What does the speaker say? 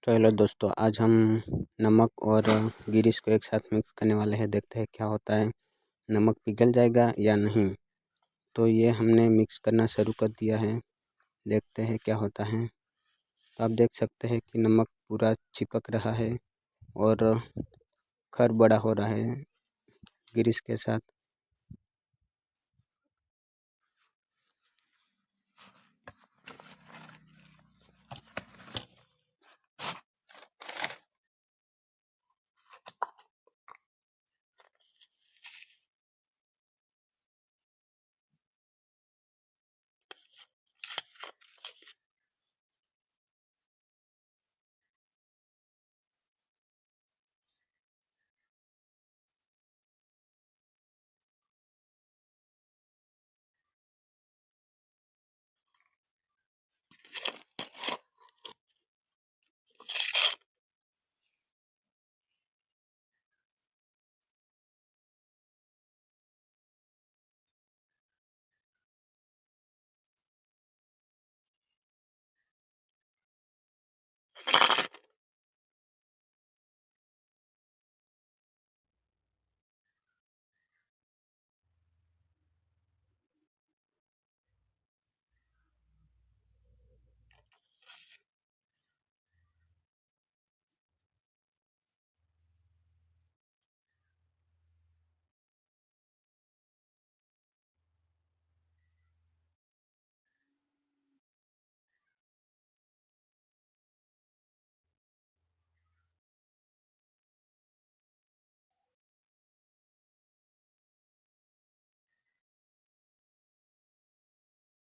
तो हेलो दोस्तों, आज हम नमक और गिरीस को एक साथ मिक्स करने वाले हैं। देखते हैं क्या होता है, नमक पिघल जाएगा या नहीं। तो ये हमने मिक्स करना शुरू कर दिया है, देखते हैं क्या होता है। तो आप देख सकते हैं कि नमक पूरा चिपक रहा है और खर बड़ा हो रहा है गिरीस के साथ।